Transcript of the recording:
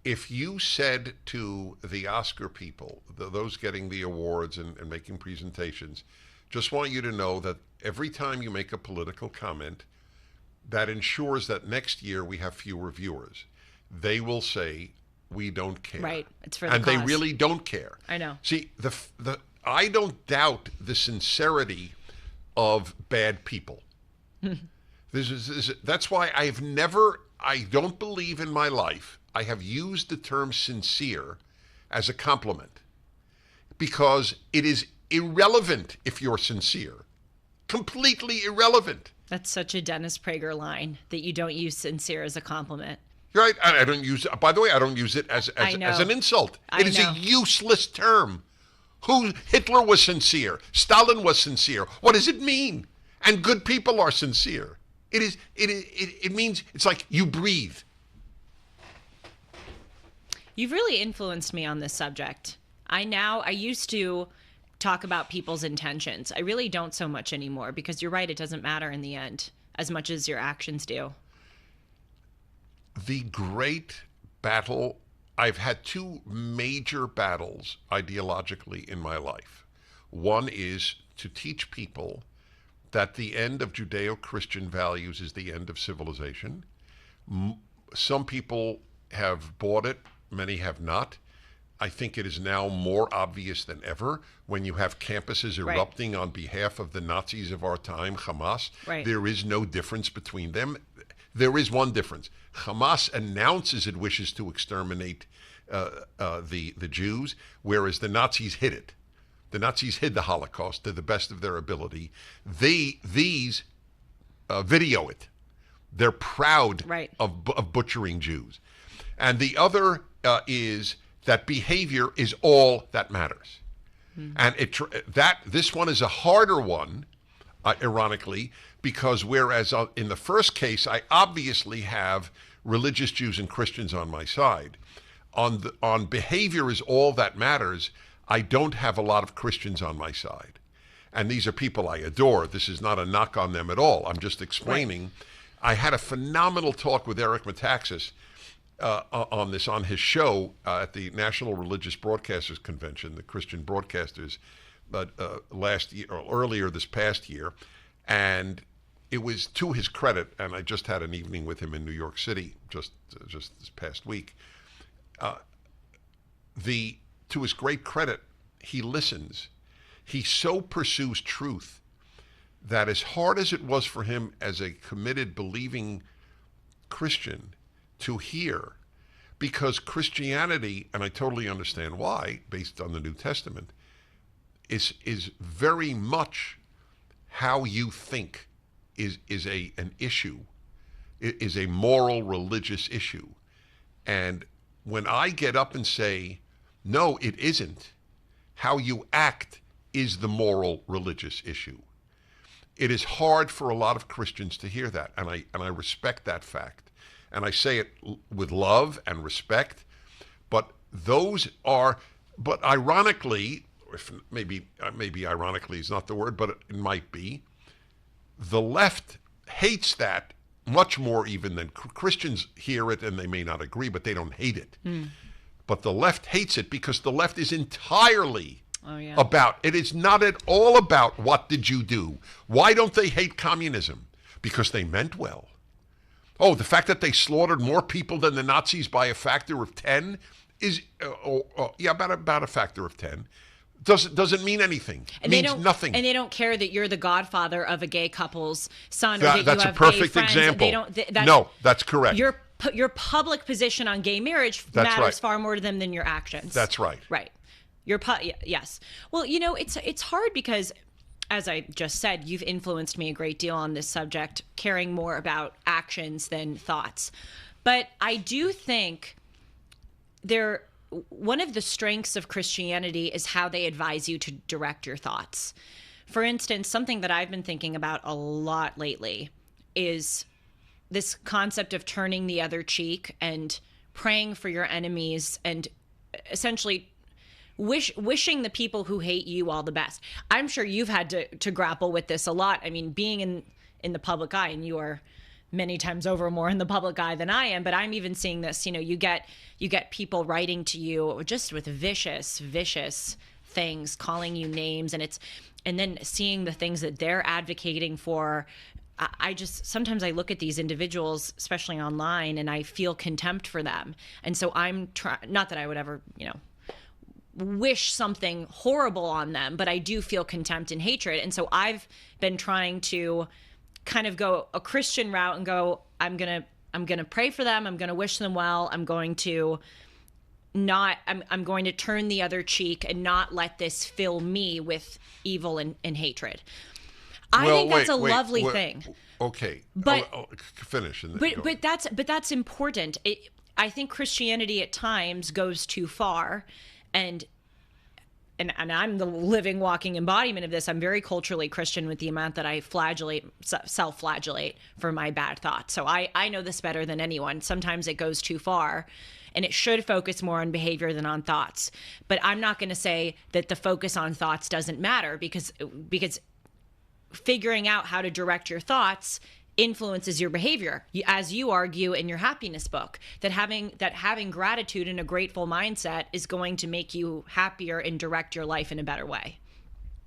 if you said to the Oscar people, those getting the awards and making presentations, just want you to know that every time you make a political comment, that ensures that next year we have fewer viewers. They will say, we don't care. Right. It's for the and cause. they really don't care. I know. See, I don't doubt the sincerity of bad people. That's why I don't believe in my life I have used the term sincere as a compliment, because it is irrelevant if you're sincere. Completely irrelevant. That's such a Dennis Prager line, that you don't use sincere as a compliment. You're right. I don't use it. By the way, I don't use it as an insult. It is a useless term. Hitler was sincere. Stalin was sincere. What does it mean? And good people are sincere. It means it's like you breathe. You've really influenced me on this subject. I used to talk about people's intentions. I really don't so much anymore, because you're right, it doesn't matter in the end as much as your actions do. The great battle, I've had two major battles ideologically in my life. One is to teach people that the end of Judeo-Christian values is the end of civilization. Some people have bought it, many have not. I think it is now more obvious than ever when you have campuses erupting on behalf of the Nazis of our time, Hamas. Right. There is no difference between them. There is one difference. Hamas announces it wishes to exterminate the Jews, whereas the Nazis hid it. The Nazis hid the Holocaust to the best of their ability. These video it. They're proud of butchering Jews. And the other is that behavior is all that matters. And this one is a harder one, ironically, because whereas in the first case, I obviously have religious Jews and Christians on my side. On behavior is all that matters, I don't have a lot of Christians on my side. And these are people I adore. This is not a knock on them at all. I'm just explaining. Right. I had a phenomenal talk with Eric Metaxas on his show at the National Religious Broadcasters Convention, the Christian Broadcasters, last year or earlier this past year. And it was to his credit, and I just had an evening with him in New York City just this past week. To his great credit, he listens. He so pursues truth that, as hard as it was for him as a committed, believing Christian to hear, because Christianity, and I totally understand why, based on the New Testament, is very much how you think is an issue, is a moral religious issue. And when I get up and say, no, it isn't, how you act is the moral religious issue. It is hard for a lot of Christians to hear that, and I respect that fact. And I say it with love and respect, but ironically, if maybe ironically is not the word, but it might be, the left hates that much more even than Christians hear it, and they may not agree, but they don't hate it. But the left hates it because the left is entirely about, it is not at all about what did you do. Why don't they hate communism? Because they meant well. Oh, the fact that they slaughtered more people than the Nazis by a factor of 10 is, about a factor of 10. Doesn't mean anything. It means nothing. And they don't care that you're the godfather of a gay couple's son. That's you have a perfect gay friends. example. No, that's correct. Your public position on gay marriage matters far more to them than your actions. That's right. Right. Yes. Well, it's hard because, as I just said, you've influenced me a great deal on this subject, caring more about actions than thoughts. But I do think one of the strengths of Christianity is how they advise you to direct your thoughts. For instance, something that I've been thinking about a lot lately is this concept of turning the other cheek and praying for your enemies and essentially wishing the people who hate you all the best. I'm sure you've had to grapple with this a lot. I mean, being in the public eye, and you are many times over more in the public eye than I am, but I'm even seeing this, you get people writing to you just with vicious things, calling you names, and then seeing the things that they're advocating for. I just, sometimes I look at these individuals, especially online, and I feel contempt for them. And so I'm not that I would ever, wish something horrible on them, but I do feel contempt and hatred. And so I've been trying to kind of go a Christian route and go, I'm going to pray for them. I'm going to wish them well. I'm going to turn the other cheek and not let this fill me with evil and hatred. I think that's a lovely thing. Okay, but finish. But that's important. I think Christianity at times goes too far, and I'm the living, walking embodiment of this. I'm very culturally Christian with the amount that I self-flagellate for my bad thoughts. So I know this better than anyone. Sometimes it goes too far, and it should focus more on behavior than on thoughts. But I'm not going to say that the focus on thoughts doesn't matter, because figuring out how to direct your thoughts influences your behavior, as you argue in your happiness book, that having gratitude and a grateful mindset is going to make you happier and direct your life in a better way.